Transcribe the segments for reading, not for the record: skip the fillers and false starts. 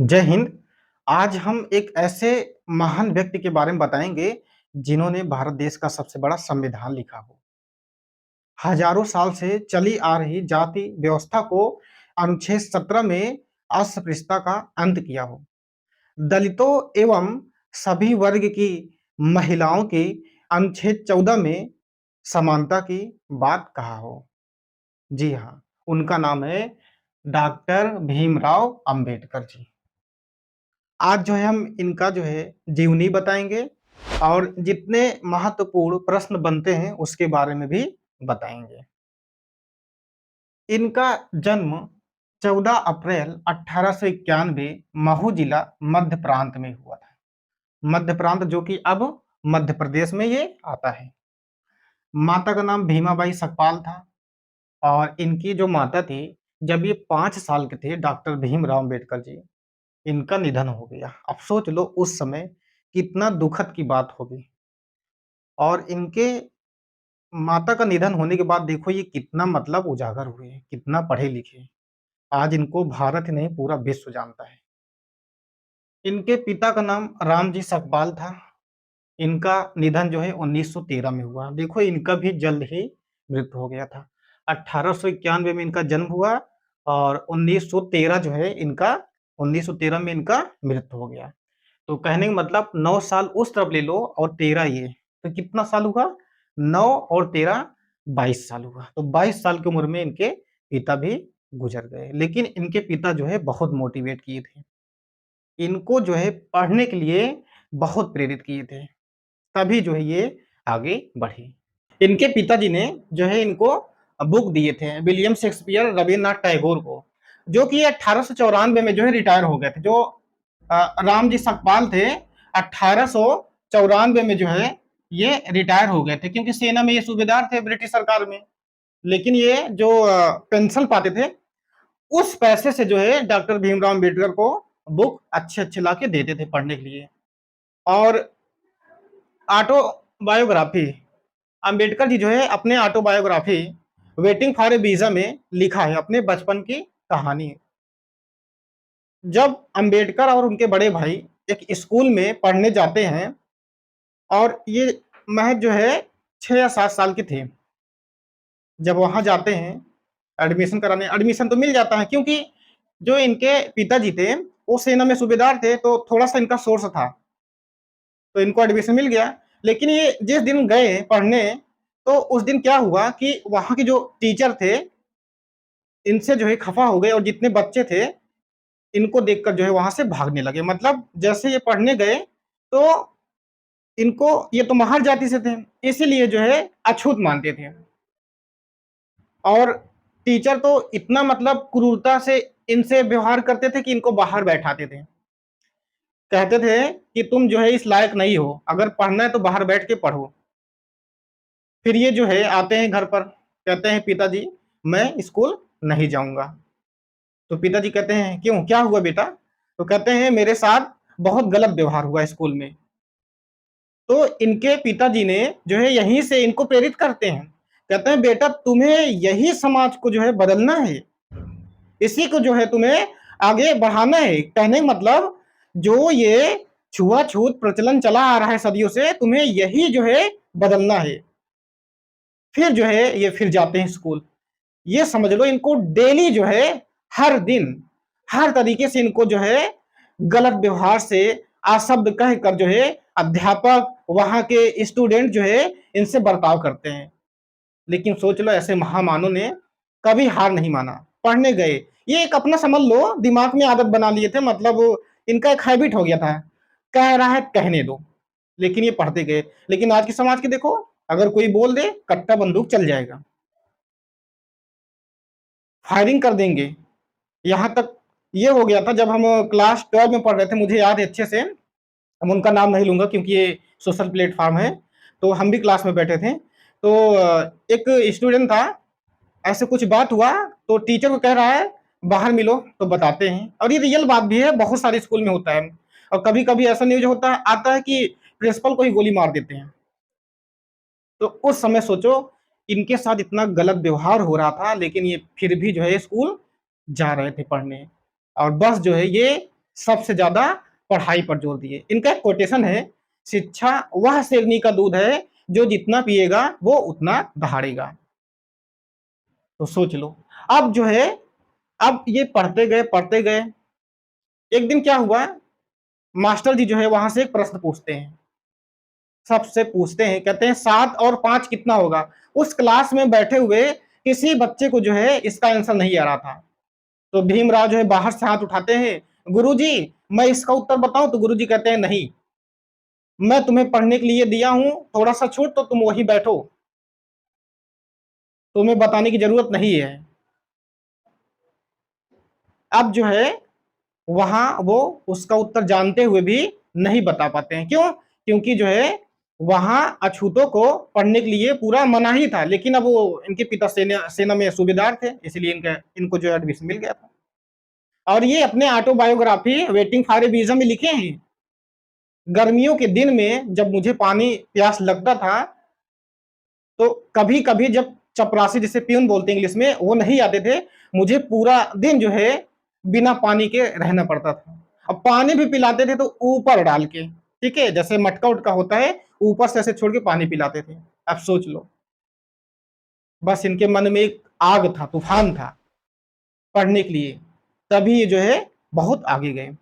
जय हिंद। आज हम एक ऐसे महान व्यक्ति के बारे में बताएँगे, जिन्होंने भारत देश का सबसे बड़ा संविधान लिखा हो। हज़ारों साल से चली आ रही जाति व्यवस्था को अनुच्छेद 17 में अस्पृश्यता का अंत किया हो। दलितों एवं सभी वर्ग की महिलाओं की अनुच्छेद 14 में समानता की बात कहा हो। जी हाँ, उनका नाम है डॉक्टर भीमराव अंबेडकर जी। आज जो है हम इनका जो है जीवनी बताएँगे और जितने महत्वपूर्ण प्रश्न बनते हैं उसके बारे में भी बताएँगे। इनका जन्म 14 अप्रैल 1891 महू जिला मध्य प्रांत में हुआ था। मध्य प्रांत जो कि अब मध्य प्रदेश में ये आता है। माता का नाम भीमाबाई सकपाल था और इनकी जो माता थी, जब ये 5 साल के थे डॉक्टर भीमराव अम्बेडकर जी, इनका निधन हो गया। अब सोच लो उस समय कितना दुखद की बात होगी। और इनके माता का निधन होने के बाद देखो ये कितना मतलब उजागर हुए, कितना पढ़े-लिखे। आज इनको भारत ही नहीं पूरा विश्व जानता है। इनके पिता का नाम रामजी सकपाल था। इनका निधन जो है 1913 में हुआ। देखो इनका भी जल्द ही मृत्यु हो गया था। 1891 में इनका जन्म हुआ और 1913 जो है इनका 1913 में इनका मृत्यु हो गया। तो कहने का मतलब 9 साल उस तरफ ले लो और 13 ये, तो कितना साल हुआ? 9 और 13 22 साल हुआ। तो 22 साल की उम्र में इनके पिता भी गुज़र गए। लेकिन इनके पिता जो है बहुत मोटिवेट किए थे। इनको जो है पढ़ने के लिए बहुत प्रेरित किए थे। तभी जो है ये आगे बढ़े। इनके पिताजी ने जो है इनको बुक दिए थे विलियम शेक्सपियर, रवीन्द्रनाथ टैगोर को, जो कि 1894 में जो है रिटायर हो गए थे। जो रामजी सकपाल थे 1894 में जो है ये रिटायर हो गए थे, क्योंकि सेना में ये सूबेदार थे ब्रिटिश सरकार में। लेकिन ये जो पेंशन पाते थे, उस पैसे से जो है डॉक्टर भीमराव अम्बेडकर को बुक अच्छे-अच्छे लाके देते थे पढ़ने के लिए। और ऑटोबायोग्राफी, अम्बेडकर जी जो है अपने autobiography waiting for A visa में लिखा है अपने बचपन की कहानी। जब अम्बेडकर और उनके बड़े भाई एक स्कूल में पढ़ने जाते हैं और ये महज़ जो है 6 या 7 साल के थे। जब वहाँ जाते हैं एडमिशन कराने, एडमिशन तो मिल जाता है, क्योंकि जो इनके पिताजी थे वो सेना में सूबेदार थे, तो थोड़ा-सा इनका सोर्स था। तो इनको एडमिशन मिल गया। लेकिन ये जिस दिन गए पढ़ने, तो उस दिन क्या हुआ कि वहाँ के जो टीचर थे, इनसे जो है खफ़ा हो गए और जितने बच्चे थे, इनको देखकर जो है वहाँ से भागने लगे। मतलब जैसे ये पढ़ने गए, तो इनको ये तो महार जाति से थे, इसीलिए जो है अछूत मानते थे। और टीचर तो इतना मतलब क्रूरता से इनसे व्यवहार करते थे कि इनको बाहर बैठाते थे। कहते थे कि तुम जो है इस लायक नहीं हो, अगर पढ़ना है तो बाहर बैठ के पढ़ो। फिर ये जो है आते हैं घर पर, कहते हैं पिताजी मैं स्कूल नहीं जाऊँगा। तो पिताजी कहते हैं क्यों? क्या हुआ बेटा? तो कहते हैं मेरे साथ बहुत गलत व्यवहार हुआ स्कूल में। तो इनके पिताजी ने जो है यहीं से इनको प्रेरित करते हैं। कहते हैं बेटा तुम्हें यही समाज को जो है बदलना है। इसी को जो है तुम्हें आगे बढ़ाना है। कहने का मतलब जो ये छुआ-छूत प्रचलन चला आ रहा है सदियों से, तुम्हें यही जो है बदलना है। फिर जो है ये फिर जाते हैं स्कूल। ये समझ लो इनको डेली जो है हर दिन, हर तरीके से इनको जो है गलत व्यवहार से अशब्द कहकर जो है अध्यापक, वहाँ के स्टूडेंट जो है इनसे बर्ताव करते हैं। लेकिन सोच लो ऐसे महामानव ने कभी हार नहीं माना, पढ़ने गए। ये एक अपना समझ लो दिमाग में आदत बना लिए थे, मतलब इनका एक हैबिट हो गया था, कह रहा है कहने दो, लेकिन ये पढ़ते गए। लेकिन आज के समाज के देखो, अगर कोई बोल दे कट्टा बंदूक चल जाएगा, फायरिंग कर देंगे। यहाँ तक ये हो गया था जब हम क्लास 12 में पढ़ रहे थे, मुझे याद है अच्छे से, हम उनका नाम नहीं लूँगा क्योंकि ये सोशल प्लेटफ़ॉर्म है, तो हम भी क्लास में बैठे थे। तो एक स्टूडेंट था, ऐसे कुछ बात हुआ तो टीचर को कह रहा है बाहर मिलो, तो बताते हैं और ये रियल बात भी है, बहुत सारे स्कूल में होता है। और कभी-कभी ऐसा न्यूज़ होता है आता है कि प्रिंसिपल को ही गोली मार देते हैं। तो उस समय सोचो इनके साथ इतना गलत व्यवहार हो रहा था, लेकिन ये फिर भी जो है स्कूल जा रहे थे पढ़ने। और बस जो है ये सबसे ज्यादा पढ़ाई पर जोर दिए। इनका एक कोटेशन है, शिक्षा वह शेरनी का दूध है जो जितना पिएगा वो उतना दहाड़ेगा। तो सोच लो, अब जो है, अब ये पढ़ते गए, एक दिन क्या हुआ, मास्टर जी जो है वहां से एक प्रश्न पूछते हैं, सबसे पूछते हैं, कहते हैं 7 और 5 कितना होगा। उस क्लास में बैठे हुए किसी बच्चे को जो है इसका आंसर नहीं आ रहा था। तो भीमराव जो है बाहर से हाथ उठाते हैं, गुरुजी मैं इसका उत्तर बताऊं। तो गुरुजी कहते हैं नहीं, मैं तुम्हें पढ़ने के लिए दिया हूं, थोड़ा सा छूट तो तुम वहीं बैठो, तुम्हें बताने की जरूरत नहीं है। अब जो है वहां वो उसका उत्तर जानते हुए भी नहीं बता पाते हैं। क्यों? क्योंकि जो है वहां अछूतों को पढ़ने के लिए पूरा मना ही था, लेकिन अब वो इनके पिता सेना में सूबेदार थे, इसलिए इनको जो एडमिशन मिल गया था। और ये अपने autobiography waiting for a visa में लिखे हैं, गर्मियों के दिन में जब मुझे पानी प्यास लगता था, तो कभी कभी जब चपरासी, जिसे प्यून बोलते हैं इंग्लिश में, वो नहीं आते थे, मुझे पूरा दिन जो है बिना पानी के रहना पड़ता था। अब पानी भी पिलाते थे तो ऊपर डाल के, ठीक है, जैसे मटका उटका होता है, ऊपर से ऐसे छोड़ के पानी पिलाते थे। अब सोच लो, बस इनके मन में एक आग था, तूफान था पढ़ने के लिए, तभी ये जो है बहुत आगे गए।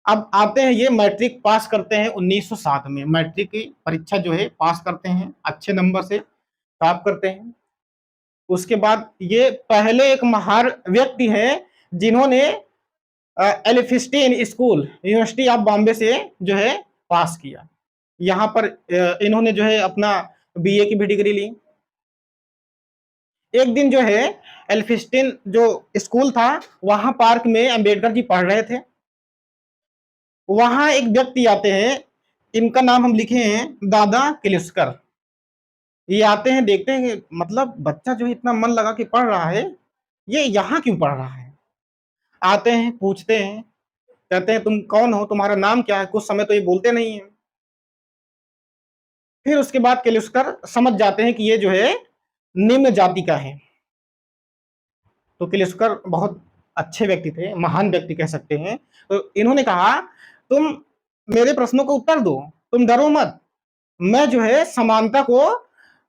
अब आते हैं, ये मैट्रिक पास करते हैं 1907 में, मैट्रिक की परीक्षा जो है पास करते हैं, अच्छे नंबर से टॉप करते हैं। उसके बाद ये पहले एक महान व्यक्ति हैं जिन्होंने एलिफिस्टीन स्कूल, यूनिवर्सिटी ऑफ बॉम्बे से जो है पास किया। यहाँ पर इन्होंने जो है अपना बीए की भी डिग्री ली। एक दिन जो है एल्फिस्टीन जो स्कूल था, वहां पार्क में अंबेडकर जी पढ़ रहे थे। वहां एक व्यक्ति आते हैं, इनका नाम हम लिखे हैं दादा किलिस्कर। ये आते हैं, देखते हैं कि मतलब बच्चा जो है इतना मन लगा के पढ़ रहा है, ये यहाँ क्यों पढ़ रहा है। आते हैं, पूछते हैं, कहते हैं तुम कौन हो, तुम्हारा नाम क्या है। कुछ समय तो ये बोलते नहीं है। फिर उसके बाद किलिस्कर समझ जाते हैं कि ये जो है निम्न जाति का है। तो किलिस्कर बहुत अच्छे व्यक्ति थे, महान व्यक्ति कह सकते हैं। तो इन्होंने कहा तुम मेरे प्रश्नों का उत्तर दो, तुम डरो मत, मैं जो है समानता को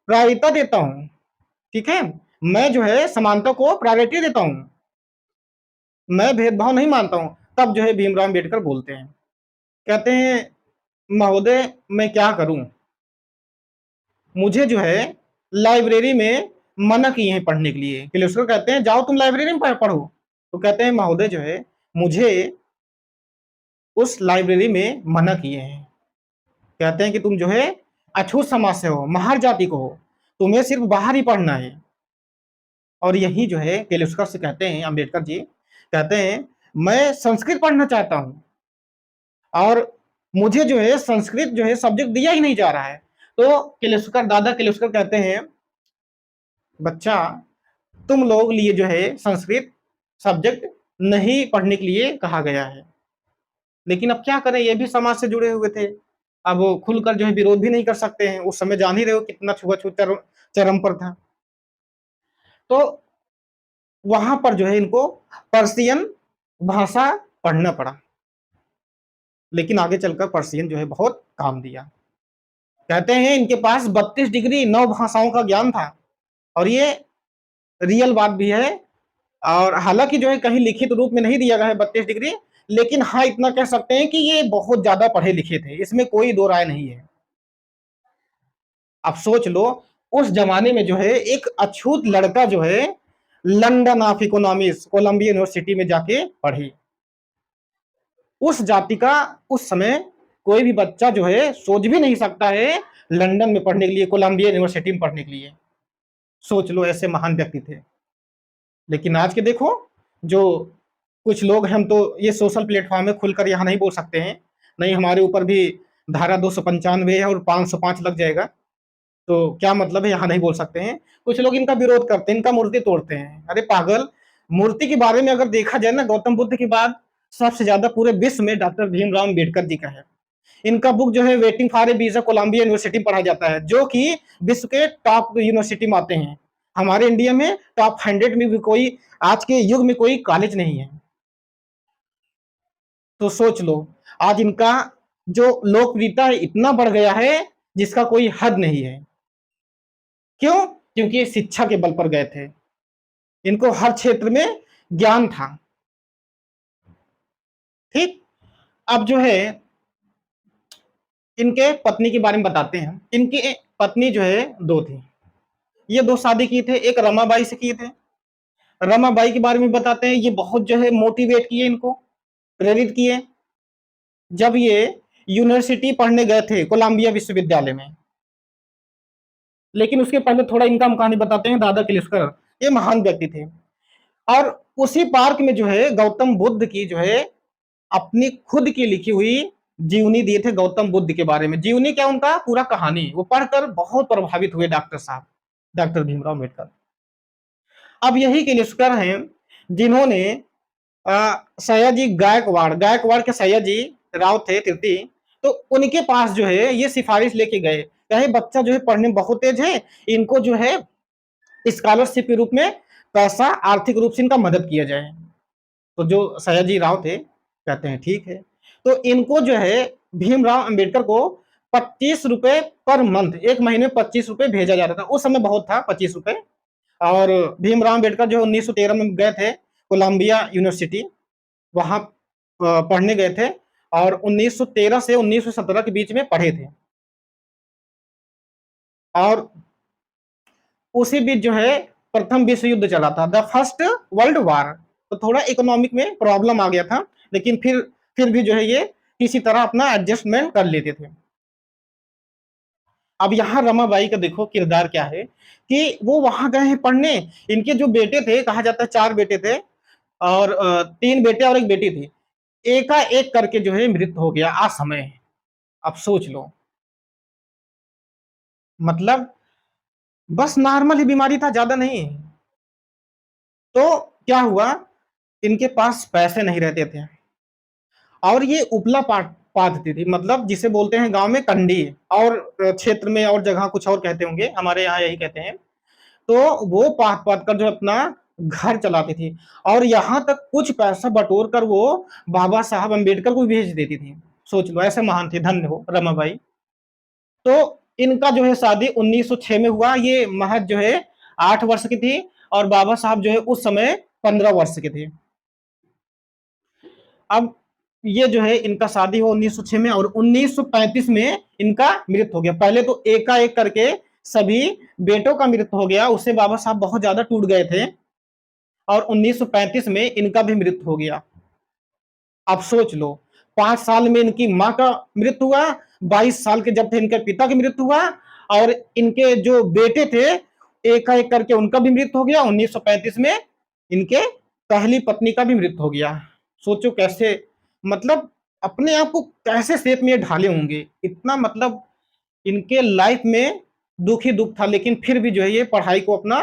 प्रायोरिता देता हूं, ठीक है, मैं जो है समानता को प्रायोरिटी देता हूं, मैं भेदभाव नहीं मानता हूं। तब जो है भीमराव अम्बेडकर बोलते हैं, कहते हैं महोदय मैं क्या करूं, मुझे जो है लाइब्रेरी में मना किए हैं पढ़ने के लिए। किलिस्कर कहते हैं जाओ तुम लाइब्रेरी में पढ़ो। तो कहते हैं महोदय जो है मुझे उस लाइब्रेरी में मना किए हैं, कहते हैं कि तुम जो है अछूत समाज से हो, महार जाति को हो, तुम्हें सिर्फ बाहर ही पढ़ना है। और यही जो है किलिस्कर से कहते हैं अम्बेडकर जी, कहते हैं मैं संस्कृत पढ़ना चाहता हूं, और मुझे जो है संस्कृत जो है सब्जेक्ट दिया ही नहीं जा रहा है। तो किलिस्कर, दादा किलिस्कर कहते हैं बच्चा तुम लोग लिए जो है संस्कृत सब्जेक्ट नहीं पढ़ने के लिए कहा गया है, लेकिन अब क्या करें, ये भी समाज से जुड़े हुए थे, अब वो खुलकर जो है विरोध भी नहीं कर सकते हैं। उस समय जान ही रहे हो कितना छुआछूत चरम पर था। तो वहां पर जो है इनको पर्शियन भाषा पढ़ना पड़ा, लेकिन आगे चलकर पर्शियन जो है बहुत काम दिया। कहते हैं इनके पास 32 डिग्री 9 भाषाओं का ज्ञान था, और ये रियल बात भी है। और हालांकि जो है कहीं लिखित रूप में नहीं दिया गया है 32 डिग्री, लेकिन हाँ इतना कह सकते हैं कि ये बहुत ज्यादा पढ़े लिखे थे, इसमें कोई दो राय नहीं है। अब सोच लो, उस जमाने में जो है एक अछूत लड़का जो है London of economics, Columbia university में जाके पढ़ी। उस जाति का उस समय कोई भी बच्चा जो है सोच भी नहीं सकता है लंदन में पढ़ने के लिए, कोलंबिया यूनिवर्सिटी में पढ़ने के लिए। सोच लो, ऐसे महान व्यक्ति थे। लेकिन आज के देखो, जो कुछ लोग हैं, हम तो ये सोशल प्लेटफॉर्म में खुलकर यहाँ नहीं बोल सकते हैं, नहीं हमारे ऊपर भी धारा 295 है और 505 लग जाएगा, तो क्या मतलब है यहाँ नहीं बोल सकते हैं। कुछ लोग इनका विरोध करते हैं, इनका मूर्ति तोड़ते हैं। अरे पागल, मूर्ति के बारे में अगर देखा जाए ना, गौतम बुद्ध के बाद सबसे ज्यादा पूरे विश्व में डॉक्टर भीमराव अम्बेडकर जी का है। इनका बुक जो है waiting for a visa Columbia university में पढ़ा जाता है, जो कि विश्व के टॉप यूनिवर्सिटी में आते हैं। हमारे इंडिया में टॉप 100 में भी कोई आज के युग में कोई कॉलेज नहीं है। तो सोच लो, आज इनका जो लोकप्रियता है इतना बढ़ गया है जिसका कोई हद नहीं है। क्यों? क्योंकि ये शिक्षा के बल पर गए थे, इनको हर क्षेत्र में ज्ञान था। ठीक। अब जो है इनके पत्नी के बारे में बताते हैं। इनकी पत्नी जो है दो थी, ये दो शादी किए थे, एक रमाबाई से किए थे। रमाबाई के बारे में बताते हैं, ये बहुत जो है मोटिवेट किए, इनको प्रेरित किए। जब ये यूनिवर्सिटी पढ़ने गए थे कोलंबिया विश्वविद्यालय में, लेकिन उसके पहले थोड़ा इनका कहानी बताते हैं। दादा किर्लोस्कर ये महान व्यक्ति थे, और उसी पार्क में जो है गौतम बुद्ध की जो है अपनी खुद की लिखी हुई जीवनी दिए थे गौतम बुद्ध के बारे में। जीवनी क्या, उनका पूरा कहानी, वो पढ़कर बहुत प्रभावित हुए डॉक्टर साहब, डॉक्टर भीमराव अम्बेडकर। अब यही किर्लोस्कर हैं जिन्होंने सयाजी गायकवाड़, गायकवाड़ के सयाजी राव थे तृतीय, तो उनके पास जो है ये सिफारिश लेके गए, कहे बच्चा जो है पढ़ने में बहुत तेज है, इनको जो है स्कॉलरशिप के रूप में पैसा आर्थिक रूप से इनका मदद किया जाए। तो जो सयाजी राव थे कहते हैं ठीक है। तो इनको जो है भीमराव अंबेडकर को 25 रुपए पर मंथ, एक महीने में 25 रुपए भेजा जाता था। उस समय बहुत था 25 रुपए। और भीमराव अंबेडकर जो 1913 में गए थे कोलंबिया यूनिवर्सिटी, वहां पढ़ने गए थे, और 1913 से 1917 के बीच में पढ़े थे। और उसी बीच जो है प्रथम विश्व युद्ध चला था, द फर्स्ट वर्ल्ड वार। तो थोड़ा इकोनॉमिक में प्रॉब्लम आ गया था, लेकिन फिर भी जो है ये किसी तरह अपना एडजस्टमेंट कर लेते थे। अब यहाँ रमाबाई का देखो किरदार क्या है कि वो वहां गए हैं पढ़ने। इनके जो बेटे थे, कहा जाता है 4 बेटे थे, और 3 बेटे और एक बेटी थी। एकाएक करके जो है मृत्यु हो गया असमय। अब सोच लो, मतलब बस नॉर्मल ही बीमारी था, ज्यादा नहीं। तो क्या हुआ, इनके पास पैसे नहीं रहते थे, और ये उपला पाटती थी, मतलब जिसे बोलते हैं गांव में कंडी, और क्षेत्र में और जगह कुछ और कहते होंगे, हमारे यहाँ यही कहते हैं। तो वो पाट पाट कर जो अपना घर चलाती थी, और यहाँ तक कुछ पैसा बटोर कर वो बाबा साहब अम्बेडकर को भेज देती थी। सोच लो, ऐसे महान थे, धन्य हो रमाबाई। तो इनका जो है शादी 1906 में हुआ। ये महज जो है 8 वर्ष की थी, और बाबा साहब जो है उस समय 15 वर्ष के थे। अब ये जो है इनका शादी हो 1906 में, और 1935 में इनका मृत्यु हो गया। पहले तो एकाएक करके सभी बेटों का मृत्यु हो गया, उससे बाबा साहब बहुत ज्यादा टूट गए थे, और 1935 में इनका भी मृत्यु हो गया। अब सोच लो, 5 साल में इनकी मां का मृत्यु हुआ, 22 साल के जब थे इनके पिता की मृत्यु हुआ, और इनके जो बेटे थे एकाएक करके उनका भी मृत्यु हो गया। 1935 में इनके पहली पत्नी का भी मृत्यु हो गया। सोचो कैसे, मतलब अपने आप को कैसे शेप में ढाले होंगे, इतना मतलब इनके लाइफ में दुख ही दुख था, लेकिन फिर भी जो है ये पढ़ाई को अपना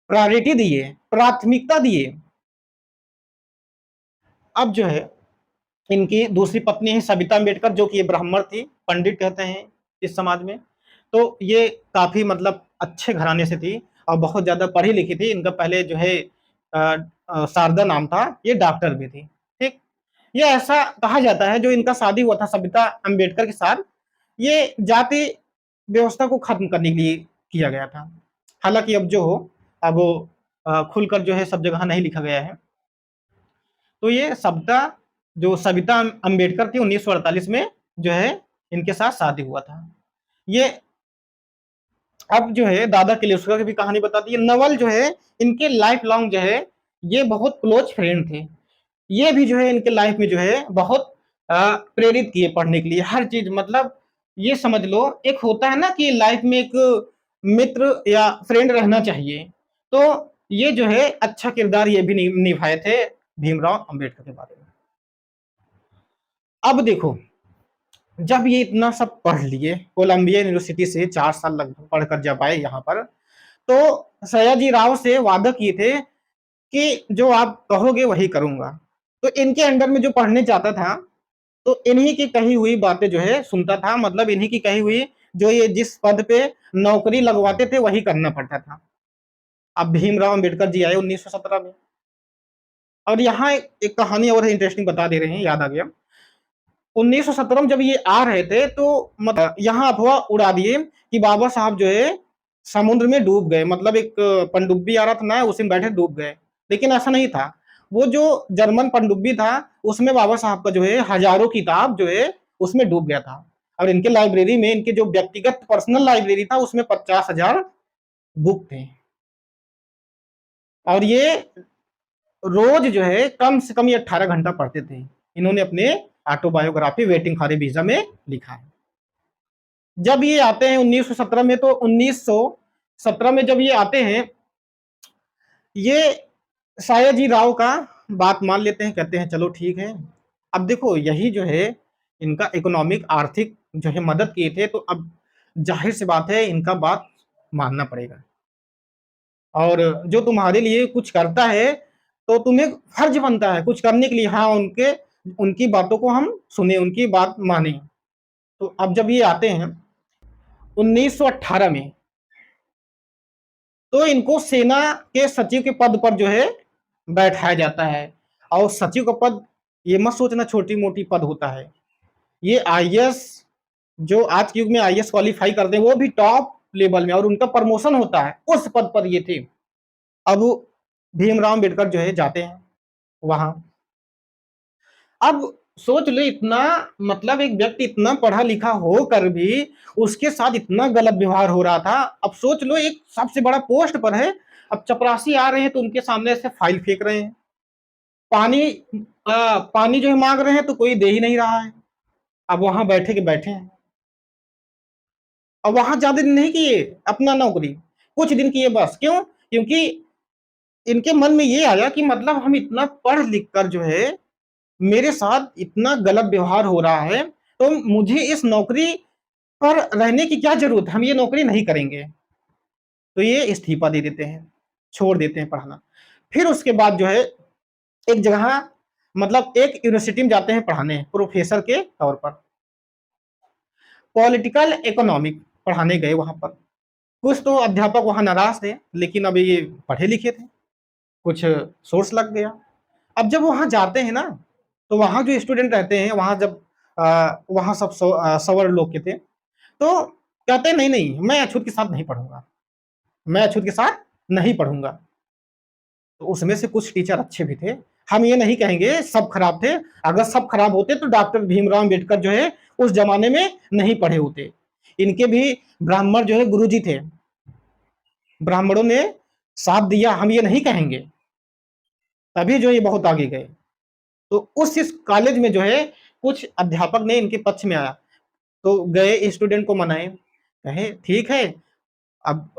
प्रायोरिटी दिए, प्राथमिकता दिए। अब जो है इनकी दूसरी पत्नी है सविता अम्बेडकर, जो कि ये ब्राह्मण थी, पंडित कहते हैं इस समाज में। तो ये काफी मतलब अच्छे घराने से थी, और बहुत ज्यादा पढ़ी लिखी थी। इनका पहले जो है शारदा नाम था, ये डॉक्टर भी थी। ठीक। ये ऐसा कहा जाता है जो इनका शादी हुआ था सविता अम्बेडकर के साथ, ये जाति व्यवस्था को खत्म करने के लिए किया गया था। हालांकि अब जो हो, अब खुलकर जो है सब जगह नहीं लिखा गया है। तो ये सविता, जो सविता अम्बेडकर थी, 1948 में जो है इनके साथ शादी हुआ था। ये अब जो है दादा किर्लोस्कर की भी कहानी बताती है। नवल जो है इनके लाइफ लॉन्ग जो है ये बहुत क्लोज फ्रेंड थे। ये भी जो है इनके लाइफ में जो है बहुत प्रेरित किए पढ़ने के लिए हर चीज। मतलब ये समझ लो, एक होता है ना कि लाइफ में एक मित्र या फ्रेंड रहना चाहिए, तो ये जो है अच्छा किरदार ये भी निभाए थे भीमराव अंबेडकर के बारे में। अब देखो, जब ये इतना सब पढ़ लिए, कोलंबिया यूनिवर्सिटी से 4 साल लगभग पढ़कर जब आए यहाँ पर, तो सयाजी राव से वादा किए थे कि जो आप कहोगे वही करूंगा। तो इनके अंडर में जो पढ़ने जाता था, तो इन्हीं की कही हुई बातें जो है सुनता था, मतलब इन्हीं की कही हुई, जो ये जिस पद पे नौकरी लगवाते थे वही करना पड़ता था। अब भीमराव अंबेडकर जी आए 1917 में, और यहाँ एक कहानी और इंटरेस्टिंग बता दे रहे हैं, याद आ गया। 1917 में जब ये आ रहे थे तो यहाँ अफवाह उड़ा दिए कि बाबा साहब जो है समुद्र में डूब गए, मतलब एक पनडुब्बी आ रहा था ना, उसी में बैठे डूब गए। लेकिन ऐसा नहीं था। वो जो जर्मन पनडुब्बी था उसमें बाबा साहब का जो है हजारों किताब जो है उसमें डूब गया था। और इनके लाइब्रेरी में, इनके जो व्यक्तिगत पर्सनल लाइब्रेरी था उसमें 50,000 बुक थे। और ये रोज जो है कम से कम ये 18 घंटा पढ़ते थे। इन्होंने अपने autobiography waiting for a visa में लिखा है। जब ये आते हैं 1917 में, तो 1917 में जब ये आते हैं, ये सयाजी राव का बात मान लेते हैं, कहते हैं चलो ठीक है। अब देखो यही जो है इनका इकोनॉमिक आर्थिक जो है मदद किए थे, तो अब जाहिर सी बात है इनका बात मानना पड़ेगा। और जो तुम्हारे लिए कुछ करता है तो तुम्हें फर्ज बनता है कुछ करने के लिए, हाँ उनके उनकी बातों को हम सुने, उनकी बात माने। तो अब जब ये आते हैं 1918 में, तो इनको सेना के सचिव के पद पर जो है बैठाया जाता है। और सचिव का पद ये मत सोचना छोटी मोटी पद होता है। ये आईएएस, जो आज के युग में आईएएस क्वालिफाई करते हैं, वो भी टॉप लेवल में, और उनका प्रमोशन होता है उस पद पर ये थे। अब भीमराव अम्बेडकर जो है जाते हैं वहां। अब सोच लो, इतना मतलब एक व्यक्ति इतना पढ़ा लिखा होकर भी उसके साथ इतना गलत व्यवहार हो रहा था। अब सोच लो, एक सबसे बड़ा पोस्ट पर है, अब चपरासी आ रहे हैं तो उनके सामने से फाइल फेंक रहे हैं, पानी पानी जो है मांग रहे हैं तो कोई दे ही नहीं रहा है। अब वहां बैठे के बैठे हैं। और वहां ज्यादा दिन नहीं किए अपना नौकरी, कुछ दिन किए बस। क्यों? क्योंकि इनके मन में ये आया कि मतलब हम इतना पढ़ लिख कर जो है मेरे साथ इतना गलत व्यवहार हो रहा है, तो मुझे इस नौकरी पर रहने की क्या जरूरत है, हम ये नौकरी नहीं करेंगे। तो ये इस्तीफा दे देते हैं, छोड़ देते हैं पढ़ाना। फिर उसके बाद जो है एक जगह, मतलब एक यूनिवर्सिटी में जाते हैं पढ़ाने प्रोफेसर के तौर पर। पॉलिटिकल इकोनॉमिक पढ़ाने गए वहां पर। कुछ तो अध्यापक वहां नाराज थे, लेकिन अब ये पढ़े लिखे थे, कुछ सोर्स लग गया। अब जब वहां जाते हैं ना, तो वहां जो स्टूडेंट रहते हैं, वहां जब वहां सब सवर लोग के थे, तो कहते हैं नहीं नहीं, मैं अछूत के साथ नहीं पढ़ूंगा, मैं अछूत के साथ नहीं पढ़ूंगा। तो उसमें से कुछ टीचर अच्छे भी थे। हम ये नहीं कहेंगे सब खराब थे। अगर सब खराब होते तो डॉक्टर भीमराव अम्बेडकर जो है उस जमाने में नहीं पढ़े होते। इनके भी ब्राह्मण जो है गुरुजी थे, ब्राह्मणों ने साथ दिया, हम ये नहीं कहेंगे, तभी जो ये बहुत आगे गए। तो उस इस कॉलेज में जो है कुछ अध्यापक ने इनके पक्ष में आया, तो गए स्टूडेंट को मनाए, कहे ठीक है, अब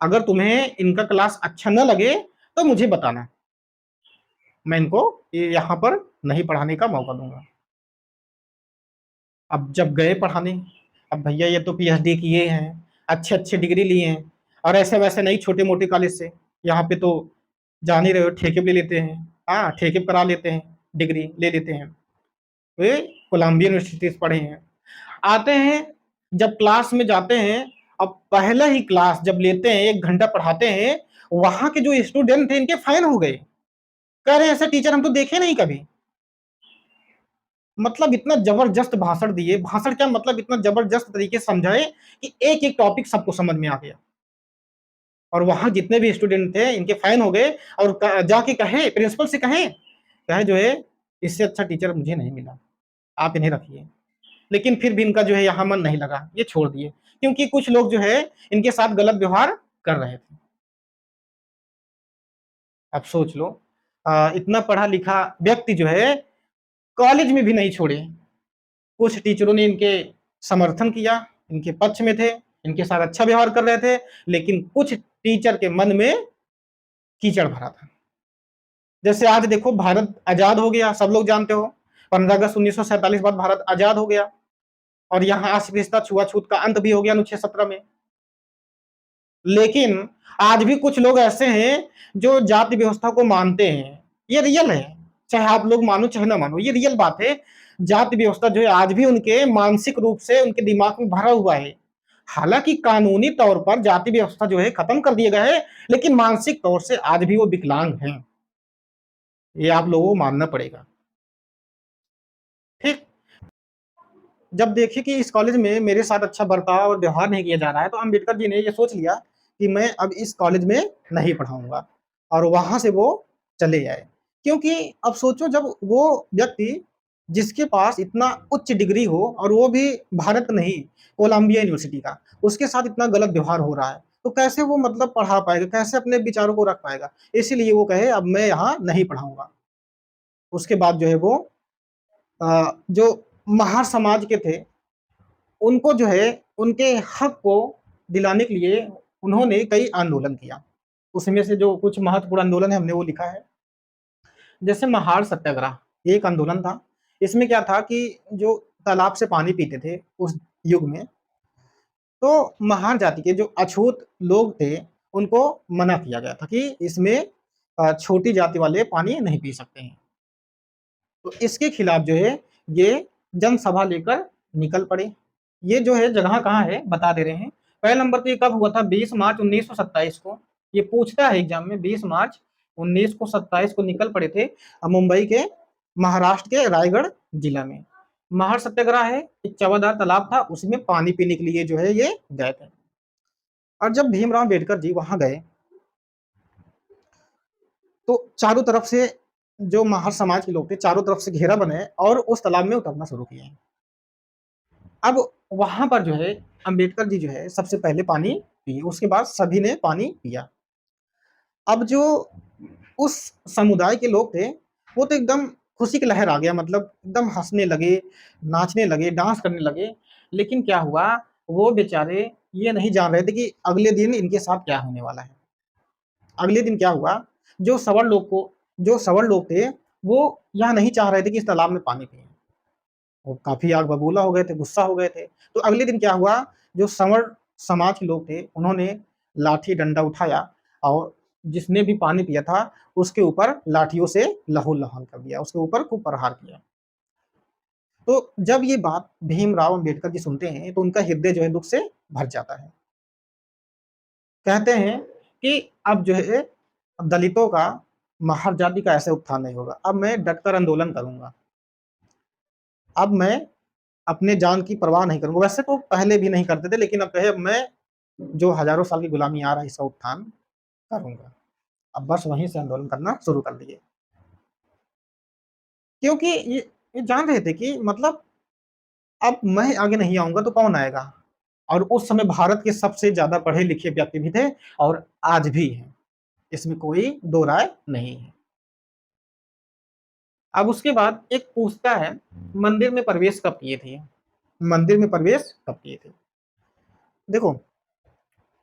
अगर तुम्हें इनका क्लास अच्छा न लगे तो मुझे बताना, मैं इनको यहाँ पर नहीं पढ़ाने का मौका दूंगा। अब जब गए पढ़ाने, अब भैया ये तो पीएचडी किए हैं, अच्छे अच्छे डिग्री लिए हैं, और ऐसे वैसे नहीं छोटे मोटे कॉलेज से, यहाँ पे तो जान ही रहे हो ठेके पे ले लेते हैं। हाँ, ठेके पे करा लेते हैं, डिग्री ले लेते हैं। वे कोलंबिया यूनिवर्सिटी से पढ़े हैं। आते हैं, जब क्लास में जाते हैं, अब पहला ही क्लास जब लेते हैं, 1 घंटा पढ़ाते हैं, वहां के जो स्टूडेंट थे इनके फैन हो गए। कह रहे हैं ऐसे टीचर हम तो देखे नहीं कभी। मतलब इतना जबरदस्त भाषण दिए, भाषण क्या मतलब इतना जबरदस्त तरीके से समझाए कि एक एक टॉपिक सबको समझ में आ गया। और वहां जितने भी स्टूडेंट थे इनके फैन हो गए, और जाके कहे प्रिंसिपल से, कहे जो है इससे अच्छा टीचर मुझे नहीं मिला, आप इन्हें रखिए। लेकिन फिर भी इनका जो है यहाँ मन नहीं लगा, ये छोड़ दिए, क्योंकि कुछ लोग जो है इनके साथ गलत व्यवहार कर रहे थे। अब सोच लो, इतना पढ़ा लिखा व्यक्ति जो है कॉलेज में भी नहीं छोड़े। कुछ टीचरों ने इनके समर्थन किया, इनके पक्ष में थे, इनके साथ अच्छा व्यवहार कर रहे थे, लेकिन कुछ टीचर के मन में कीचड़ भरा था। जैसे आज देखो भारत आजाद हो गया, सब लोग जानते हो, 15 अगस्त 1947 बाद भारत आजाद हो गया, और यहाँ अस्पृश्यता छुआछूत का अंत भी हो गया अनुच्छेद 17 में। लेकिन आज भी कुछ लोग ऐसे हैं जो जाति व्यवस्था को मानते हैं। ये रियल है, चाहे आप लोग मानो चाहे ना मानो, ये रियल बात है। जाति व्यवस्था जो है आज भी उनके मानसिक रूप से उनके दिमाग में भरा हुआ है। हालांकि कानूनी तौर पर जाति व्यवस्था जो है खत्म कर दिया गया है, लेकिन मानसिक तौर से आज भी वो विकलांग हैं। ये आप लोगों को मानना पड़ेगा। ठीक। जब देखे कि इस कॉलेज में मेरे साथ अच्छा बर्ताव और व्यवहार नहीं किया जा रहा है, तो अम्बेडकर जी ने ये सोच लिया कि मैं अब इस कॉलेज में नहीं पढ़ाऊँगा और वहाँ से वो चले आए। क्योंकि अब सोचो जब वो व्यक्ति जिसके पास इतना उच्च डिग्री हो और वो भी भारत नहीं, कोलंबिया यूनिवर्सिटी का, उसके साथ इतना गलत व्यवहार हो रहा है, तो कैसे वो मतलब पढ़ा पाएगा, कैसे अपने विचारों को रख पाएगा? इसीलिए वो कहे अब मैं यहाँ नहीं पढ़ाऊँगा। उसके बाद जो है वो जो महार समाज के थे, उनको जो है उनके हक को दिलाने के लिए उन्होंने कई आंदोलन किया। उसमें से जो कुछ महत्वपूर्ण आंदोलन है हमने वो लिखा है। जैसे महार सत्याग्रह एक आंदोलन था। इसमें क्या था कि जो तालाब से पानी पीते थे उस युग में, तो महार जाति के जो अछूत लोग थे, उनको मना किया गया था कि इसमें छोटी जाति वाले पानी नहीं पी सकते हैं। तो इसके खिलाफ जो है ये जनसभा लेकर निकल पड़े। ये जो है जगह कहाँ है बता दे रहे हैं। पहले नंबर पे ये कब हुआ था? 20 मार्च 1927 को। ये पूछता है एग्जाम में, 20 मार्च 1927 को निकल पड़े थे मुंबई के महाराष्ट्र के रायगढ़ जिला में। महार सत्याग्रह है, एक चौबादार तालाब था, उसमें पानी पीने के लिए जो है ये गए थे। और जब भीमराव अम्बेडकर जी वहां गए, तो चारों तरफ से जो महार समाज के लोग थे, चारों तरफ से घेरा बनाए और उस तालाब में उतरना शुरू किए। अब वहां पर जो है अम्बेडकर जी जो है सबसे पहले पानी पिए, उसके बाद सभी ने पानी पिया। अब जो उस समुदाय के लोग थे, वो तो एकदम खुशी की लहर आ गया, मतलब एकदम हंसने लगे, नाचने लगे, डांस करने लगे। लेकिन क्या हुआ, वो बेचारे ये नहीं जान रहे थे कि अगले दिन इनके साथ क्या होने वाला है। अगले दिन क्या हुआ, जो सवर्ण लोग को जो सवर्ण लोग थे, वो यह नहीं चाह रहे थे कि इस तालाब में पानी पिए। वो काफ़ी आग बबूला हो गए थे, गुस्सा हो गए थे। तो अगले दिन क्या हुआ, जो संवर्ण समाज के लोग थे, उन्होंने लाठी डंडा उठाया और जिसने भी पानी पिया था, उसके ऊपर लाठियों से लहू-लुहान कर दिया, उसके ऊपर खूब प्रहार किया। तो जब ये बात भीमराव अम्बेडकर जी सुनते हैं, तो उनका हृदय जो है दुःख से भर जाता है। कहते हैं कि अब जो है दलितों का, महार जाति का ऐसे उत्थान नहीं होगा। अब मैं डटकर आंदोलन करूँगा। अब मैं अपने जान की परवाह नहीं करूँगा। वैसे तो पहले भी नहीं करते थे, लेकिन अब कहे मैं जो हज़ारों साल की गुलामी आ रहा है इसका उत्थान करूँगा। अब बस वहीं से आंदोलन करना शुरू कर दिए। क्योंकि ये जान रहे थे कि मतलब अब मैं आगे नहीं आऊँगा तो कौन आएगा? और उस समय भारत के सबसे ज़्यादा पढ़े-लिखे व्यक्ति भी थे और आज भी हैं। इसमें कोई दो राय नहीं है। अब उसके बाद एक पूछता है, मंदिर में प्रवेश कब किए थे? मंदिर में प्रवेश कब किए थे? देखो,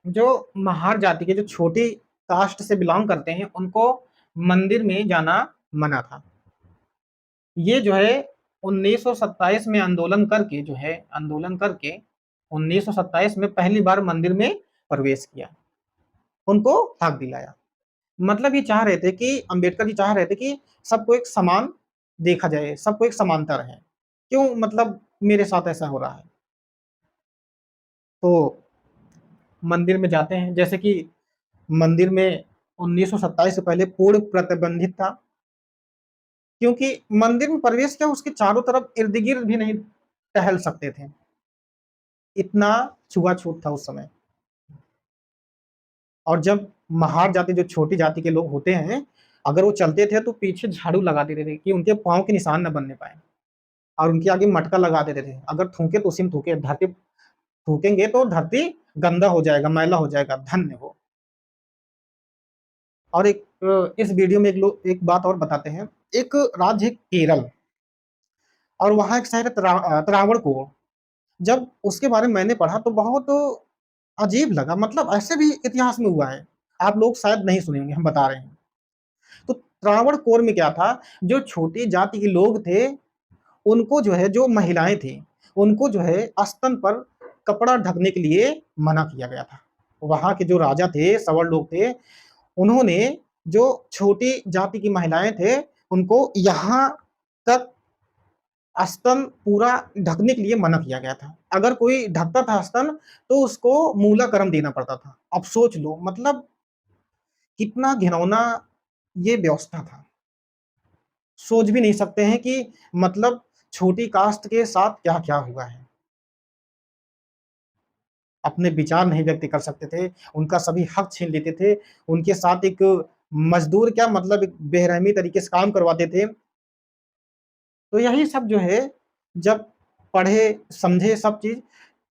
जो महार जाति के जो छोटी कास्ट से बिलॉन्ग करते हैं, उनको मंदिर में जाना मना था। ये जो है 1927 में आंदोलन करके 1927 में पहली बार मंदिर में प्रवेश किया, उनको हक दिलाया। मतलब ये चाह रहे थे कि अम्बेडकर जी चाह रहे थे कि सबको एक समान देखा जाए, सबको एक समांतर है। क्यों मतलब मेरे साथ ऐसा हो रहा है? तो मंदिर में जाते हैं, जैसे कि मंदिर में 1927 से पहले पूर्ण प्रतिबंधित था, क्योंकि मंदिर में प्रवेश क्या उसके चारों तरफ इर्द-गिर्द भी नहीं टहल सकते थे। इतना छुआ-छूत था उस समय। और जब महार जाति जो छोटी जाति के लोग होते हैं, अगर वो चलते थे तो पीछे झाड़ू लगा देते थे कि उनके पाँव के निशान ना बनने पाएँ और उनके आगे मटका लगा देते थे। अगर थूके तो उसी में थूके, धरती थूकेंगे तो धरती गंदा हो जाएगा, मैला हो जाएगा, धन्य हो। और एक इस वीडियो में एक बात और बताते हैं। एक राज्य है केरल और वहाँ एक शहर है त्रावणकोर। जब उसके बारे में मैंने पढ़ा तो बहुत अजीब लगा, मतलब ऐसे भी इतिहास में हुआ है। आप लोग शायद नहीं सुने होंगे, हम बता रहे हैं। तो त्रावणकोर में क्या था, जो छोटी जाति के लोग थे, उनको जो है जो महिलाएँ थीं, उनको जो है स्तन पर कपड़ा ढकने के लिए मना किया गया था। वहाँ के जो राजा थे, सवर्ण लोग थे, उन्होंने जो छोटी जाति की महिलाएँ थे, उनको यहाँ तक स्तन पूरा ढकने के लिए मना किया गया था। अगर कोई ढकता था स्तन, तो उसको मूलाकरम देना पड़ता था। अब सोच लो मतलब कितना घिनौना ये व्यवस्था था। सोच भी नहीं सकते हैं कि मतलब छोटी कास्ट के साथ क्या-क्या हुआ है। अपने विचार नहीं व्यक्त कर सकते थे, उनका सभी हक छीन लेते थे, उनके साथ एक मज़दूर क्या मतलब एक बेरहमी तरीके से काम करवाते थे। तो यही सब जो है जब पढ़े, समझे सब चीज़,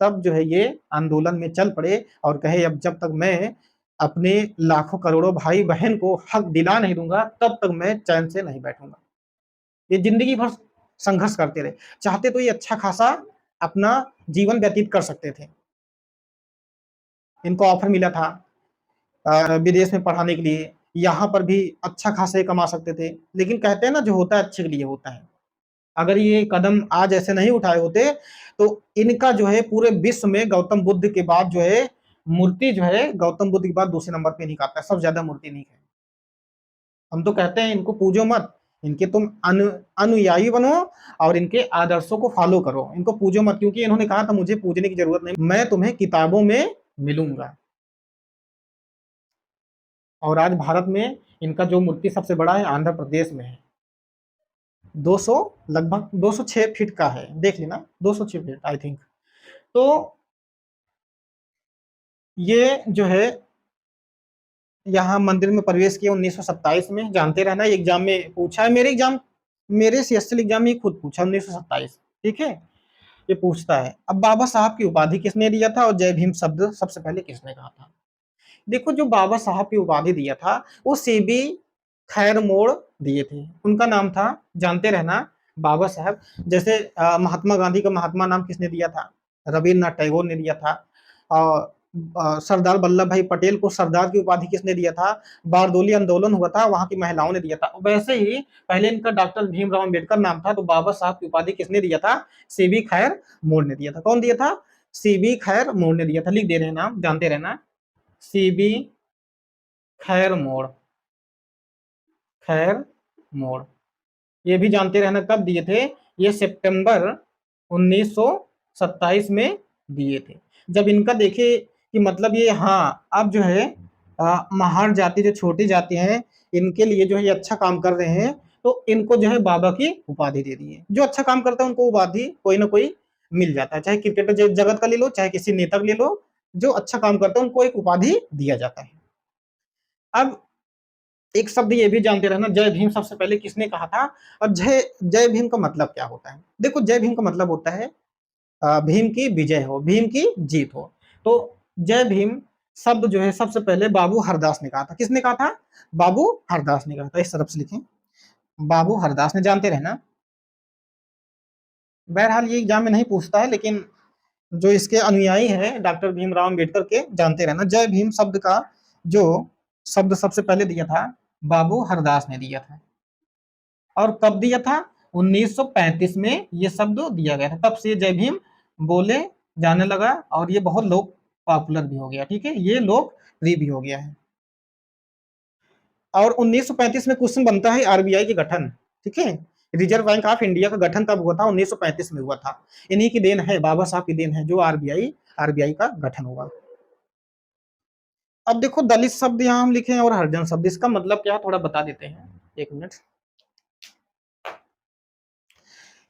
तब जो है ये आंदोलन में चल पड़े और कहे अब जब तक मैं अपने लाखों करोड़ों भाई-बहन को हक दिला नहीं दूँगा, तब तक मैं चैन से नहीं बैठूँगा। ये ज़िंदगी भर संघर्ष करते रहे। चाहते तो ये अच्छा खासा अपना जीवन व्यतीत कर सकते थे। इनको ऑफ़र मिला था विदेश में पढ़ाने के लिए, यहाँ पर भी अच्छा खासा ये कमा सकते थे। लेकिन कहते हैं ना जो होता है अच्छे के लिए होता है। अगर ये कदम आज ऐसे नहीं उठाए होते, तो इनका जो है पूरे विश्व में गौतम बुद्ध के बाद जो है मूर्ति जो है गौतम बुद्ध के बाद दूसरे नंबर पे इन्हीं का आता है, सबसे ज़्यादा मूर्ति इन्हीं की है। हम तो कहते हैं इनको पूजो मत, इनके तुम अनुयायी बनो और इनके आदर्शों को फॉलो करो। इनको पूजो मत क्योंकि इन्होंने कहा था मुझे पूजने की ज़रूरत नहीं, मैं तुम्हें किताबों में मिलूँगा। और आज भारत में इनका जो मूर्ति सबसे बड़ा है आंध्र प्रदेश में है। 200 लगभग 206 फीट का है, देख लेना 206 फीट आई थिंक। तो ये जो है यहाँ मंदिर में प्रवेश किया 1927 में, जानते रहना एग्जाम में पूछा है, मेरे सीएसएल एग्जाम में खुद पूछा 1927, ठीक है, ये पूछता है। अब बाबा साहब की उपाधि किसने दिया था और जय भीम शब्द सबसे पहले किसने कहा था? देखो जो बाबा साहब की उपाधि दिया था वो सीबी खैर मोड़ दिए थे, उनका नाम था, जानते रहना बाबा साहब। जैसे महात्मा गांधी का महात्मा नाम किसने दिया था? रविन्द्रनाथ टैगोर ने दिया था। और सरदार वल्लभ भाई पटेल को सरदार की उपाधि किसने दिया था? बारदोली आंदोलन हुआ था, वहां की महिलाओं ने दिया था। वैसे ही पहले इनका डॉक्टर भीमराव अम्बेडकर नाम था, तो बाबा साहब की उपाधि किसने दिया था? सीबी खैर मोड़ ने दिया था। कौन दिया था? सीबी खैर मोड़ ने दिया था, लिख दे रहे हैं नाम, जानते रहना। सीबी खैर मोड़, खैर मोड़, ये भी जानते रहना कब दिए थे? ये सितंबर 1927 में दिए थे। जब इनका देखे कि मतलब ये हाँ अब जो है महार जाति जो छोटी जाति हैं इनके लिए जो है ये अच्छा काम कर रहे हैं, तो इनको जो है बाबा की उपाधि दे दी है। जो अच्छा काम करता है उनको उपाधि कोई ना कोई मिल जाता है, चाहे क्रिकेटर जगत का ले लो, चाहे किसी नेता का ले लो, जो अच्छा काम करता है उनको एक उपाधि दिया जाता है। अब एक शब्द ये भी जानते रहना, जय भीम सबसे पहले किसने कहा था? और जय जय भीम का मतलब क्या होता है? देखो जय भीम का मतलब होता है भीम की विजय हो, भीम की जीत हो। तो जय भीम शब्द जो है सबसे पहले बाबू हरदास ने कहा था। किसने कहा था? बाबू हरदास ने कहा था। इस तरफ से लिखें, बाबू हरदास ने, जानते रहना। बहरहाल ये एग्जाम में नहीं पूछता है, लेकिन जो इसके अनुयायी हैं डॉक्टर भीमराव अम्बेडकर के, जानते रहना। जय भीम शब्द का जो शब्द सबसे पहले दिया था बाबू हरदास ने दिया था। और कब दिया था? 1935 में ये शब्द दिया गया था। तब से जय भीम बोले जाने लगा और ये बहुत लोग पॉपुलर भी हो गया, ठीक है, ये लोकप्रिय भी हो गया है। और 1935 में क्वेश्चन बनता है आरबीआई के गठन, ठीक है, रिजर्व बैंक ऑफ इंडिया का गठन तब हुआ था, 1935 में हुआ था। इन्हीं की देन है, बाबा साहब की देन है, जो आरबीआई का गठन हुआ। अब देखो दलित शब्द यहाँ हम लिखे हैं और हरिजन शब्द, इसका मतलब क्या है थोड़ा बता देते हैं, एक मिनट।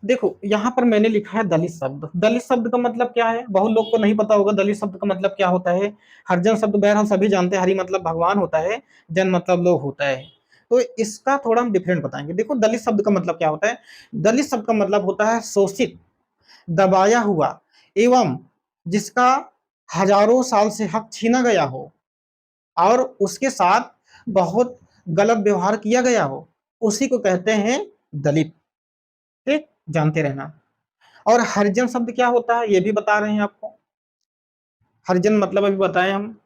देखो यहाँ पर मैंने लिखा है दलित शब्द। दलित शब्द का मतलब क्या है? बहुत लोग को नहीं पता होगा दलित शब्द का मतलब क्या होता है। हरिजन शब्द बहरहाल सभी जानते हैं, हरि मतलब भगवान होता है, जन मतलब लोग होता है। तो इसका थोड़ा हम डिफरेंट बताएंगे। देखो दलित शब्द का मतलब क्या होता है? दलित शब्द का मतलब होता है शोषित, दबाया हुआ एवं जिसका हजारों साल से हक छीना गया हो और उसके साथ बहुत गलत व्यवहार किया गया हो, उसी को कहते हैं दलित, ठीक, जानते रहना। और हरिजन शब्द क्या होता है ये भी बता रहे हैं आपको। हरिजन मतलब अभी बताएं हम,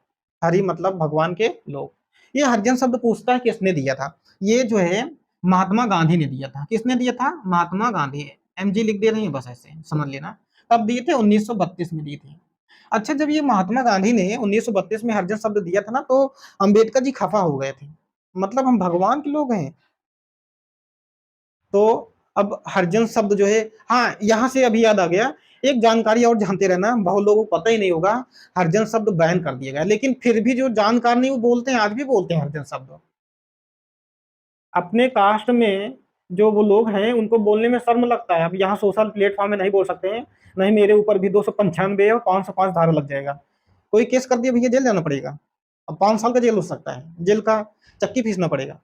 हरि मतलब भगवान के लोग। ये हरिजन शब्द पूछता है किसने दिया था? ये जो है महात्मा गांधी ने दिया था। किसने दिया था? महात्मा गांधी। एमजी लिख दे रहे हैं, बस ऐसे समझ लेना। कब दिए थे? 1932 में दिए थे। अच्छा, जब ये महात्मा गांधी ने 1932 में हरिजन शब्द दिया था ना, तो अंबेडकर जी खफा हो गए थे, मतलब हम भगवान के लोग हैं। तो अब हरिजन शब्द जो है, हाँ यहाँ से अभी याद आ गया, एक जानकारी और जानते रहना, बहुत लोगों को पता ही नहीं होगा, हरिजन शब्द बैन कर दिया गया, लेकिन फिर भी जो जानकार नहीं वो बोलते हैं, आज भी बोलते हैं हरिजन शब्द। अपने कास्ट में जो वो लोग हैं उनको बोलने में शर्म लगता है। अब यहाँ सोशल प्लेटफॉर्म में नहीं बोल सकते हैं, नहीं मेरे ऊपर भी 295 और 505 धारा लग जाएगा। कोई केस कर दिया भैया जेल जाना पड़ेगा, अब 5 साल का जेल हो सकता है, जेल का चक्की पीसना पड़ेगा।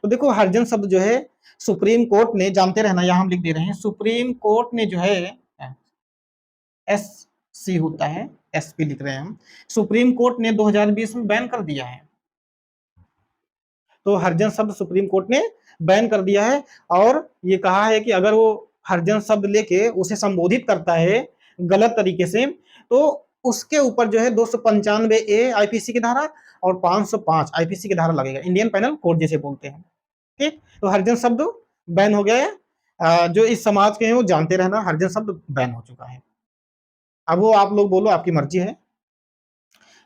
तो देखो हरिजन शब्द जो है सुप्रीम कोर्ट ने, जानते रहना यहाँ हम लिख दे रहे हैं, सुप्रीम कोर्ट ने जो है एस सी होता है, एस पी लिख रहे हैं हम, सुप्रीम कोर्ट ने 2020 में बैन कर दिया है। तो हरिजन शब्द सुप्रीम कोर्ट ने बैन कर दिया है और ये कहा है कि अगर वो हरिजन शब्द लेके उसे संबोधित करता है गलत तरीके से तो उसके ऊपर जो है 295A आईपीसी की धारा और 505 आईपीसी की धारा लगेगा, इंडियन पेनल कोड जिसे बोलते हैं। ठीक, तो हरिजन शब्द बैन हो गया है। जो इस समाज के हैं वो जानते रहना, हरिजन शब्द बैन हो चुका है। अब वो आप लोग बोलो, आपकी मर्जी है।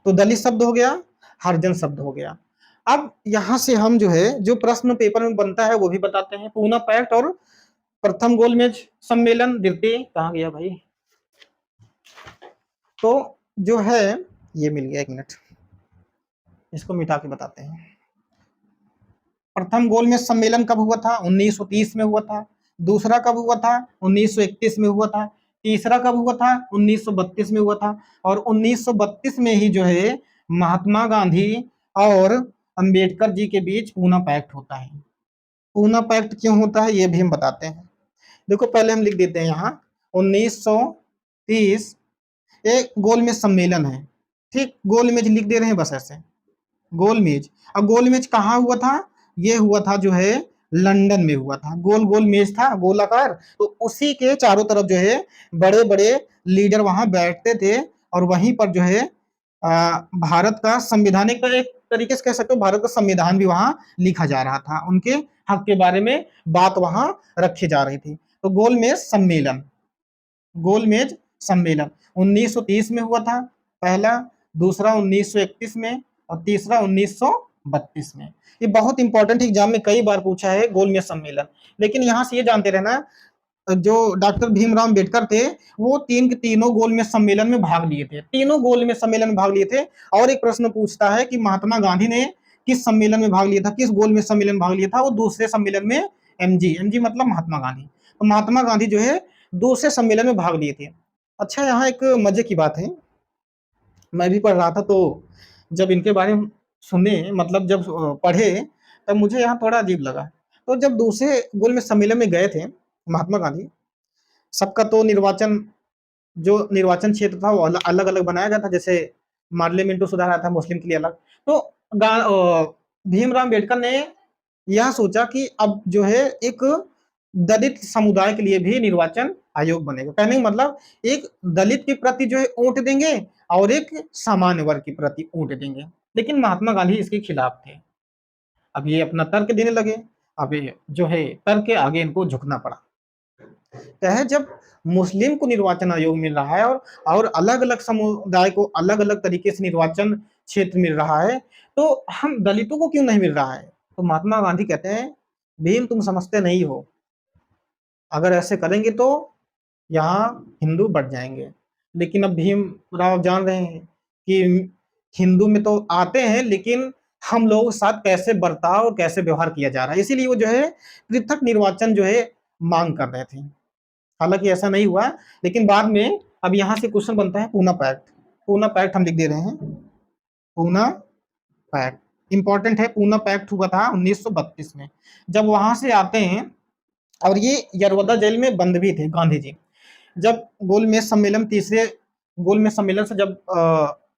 तो दलित शब्द हो गया, हरिजन शब्द हो गया। अब यहां से हम जो है जो प्रश्न पेपर में बनता है वो भी बताते हैं। पूना पैक्ट और प्रथम गोलमेज सम्मेलन, द्वितीय कहाँ गया भाई, तो जो है ये मिल गया, एक मिनट इसको मिटा के बताते हैं। प्रथम गोलमेज सम्मेलन कब हुआ था? 1930 में हुआ था। दूसरा कब हुआ था? 1931 में हुआ था। तीसरा कब हुआ था? 1932 में हुआ था। और 1932 में ही जो है महात्मा गांधी और अंबेडकर जी के बीच पूना पैक्ट होता है। पूना पैक्ट क्यों होता है ये भी हम बताते हैं। देखो पहले हम लिख देते हैं यहाँ 1930 एक गोलमेज सम्मेलन है। ठीक, गोलमेज लिख दे रहे हैं बस ऐसे, गोलमेज। अब गोलमेज कहाँ हुआ था? ये हुआ था जो है लंदन में हुआ था। गोल गोल मेज था, गोलाकार, तो उसी के चारों तरफ जो है बड़े बड़े लीडर वहां बैठते थे और वहीं पर जो है भारत का संविधानिक, एक तरीके से कह सकते हो भारत का संविधान भी वहां लिखा जा रहा था, उनके हक के बारे में बात वहां रखी जा रही थी। तो गोलमेज सम्मेलन, गोलमेज सम्मेलन 1930 में हुआ था पहला, दूसरा 1931 में और तीसरा 1932 में। ये बहुत इंपॉर्टेंट एग्जाम में कई बार पूछा है गोलमेज सम्मेलन। लेकिन यहां से ये जानते रहना जो डॉक्टर भीमराव अंबेडकर थे वो तीन के तीनों गोलमेज सम्मेलन में भाग लिए थे, तीनों गोलमेज सम्मेलन में भाग लिए थे। और एक प्रश्न पूछता है कि महात्मा गांधी ने किस सम्मेलन में भाग लिया था, किस गोलमेज सम्मेलन में भाग लिया था? वो दूसरे सम्मेलन में, एमजी, एमजी मतलब महात्मा गांधी। तो महात्मा गांधी जो है दूसरे सम्मेलन में भाग लिए थे। अच्छा, यहाँ एक मजे की बात है, मैं भी पढ़ रहा था तो जब इनके बारे में सुने, मतलब जब पढ़े तब मुझे यहाँ थोड़ा अजीब लगा। तो जब दूसरे गोलमेज सम्मेलन में गए थे महात्मा गांधी, सबका तो निर्वाचन, जो निर्वाचन क्षेत्र था वो अलग अलग बनाया गया था, जैसे पार्लियामेंट सुधार आया था मुस्लिम के लिए अलग। तो भीमराव अम्बेडकर ने यह सोचा कि अब जो है एक दलित समुदाय के लिए भी निर्वाचन आयोग बनेगा। कहने का मतलब एक दलित के प्रति जो है वोट देंगे और एक सामान्य वर्ग के प्रति वोट देंगे। लेकिन महात्मा गांधी इसके खिलाफ थे। अब ये अपना तर्क देने लगे, अब ये जो है तर्क के आगे इनको झुकना पड़ा। है जब मुस्लिम को निर्वाचन आयोग मिल रहा है और अलग अलग समुदाय को अलग अलग तरीके से निर्वाचन क्षेत्र मिल रहा है, तो हम दलितों को क्यों नहीं मिल रहा है? तो महात्मा गांधी कहते हैं भीम तुम समझते नहीं हो, अगर ऐसे करेंगे तो यहाँ हिंदू बढ़ जाएंगे। लेकिन अब भीमराव जान रहे हैं कि हिंदू में तो आते हैं लेकिन हम लोगों के साथ कैसे बर्ताव और कैसे व्यवहार किया जा रहा है, इसीलिए वो जो है पृथक निर्वाचन जो है मांग कर रहे थे। हालांकि ऐसा नहीं हुआ, लेकिन बाद में अब यहाँ से क्वेश्चन बनता है पूना पैक्ट। पूना पैक्ट हम लिख दे रहे हैं, पूना पैक्ट इंपॉर्टेंट है। पूना पैक्ट हुआ था 1932 में। जब वहां से आते हैं और ये यरवदा जेल में बंद भी थे गांधी जी। जब गोलमेज सम्मेलन, तीसरे गोलमेज सम्मेलन से जब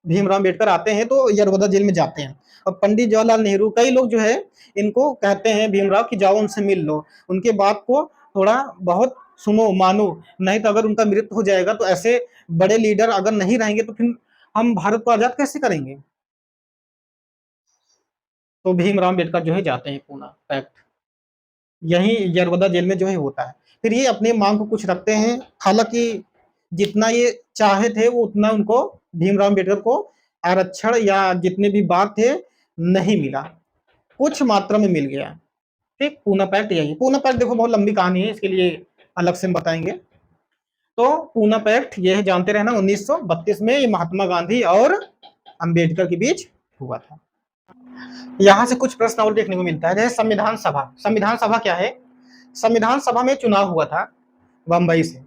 भीमराव अम्बेडकर आते हैं तो यरवदा जेल में जाते हैं और पंडित जवाहरलाल नेहरू, कई लोग जो है इनको कहते हैं भीमराव कि जाओ उनसे मिल लो, उनके बात को थोड़ा बहुत सुनो मानो, नहीं तो अगर उनका मृत्यु हो जाएगा तो ऐसे बड़े लीडर अगर नहीं रहेंगे तो फिर हम भारत को आजाद कैसे करेंगे? तो भीमराव अम्बेडकर जो है जाते हैं पूना पैक्ट, यही यरवदा जेल में जो है होता है। फिर ये अपने मांग को कुछ रखते हैं, हालांकि जितना ये चाहे थे वो उतना उनको, भीमराव अम्बेडकर को आरक्षण या जितने भी बात थे नहीं मिला, कुछ मात्रा में मिल गया। ठीक, पूना पैक्ट यही। पूना पैक्ट देखो बहुत लंबी कहानी है, इसके लिए अलग से हम बताएंगे। तो पूना पैक्ट यह जानते रहना 1932 में ये महात्मा गांधी और अंबेडकर के बीच हुआ था। यहाँ से कुछ प्रश्न और देखने को मिलता है, जैसे संविधान सभा। संविधान सभा क्या है? संविधान सभा में चुनाव हुआ था बम्बई से।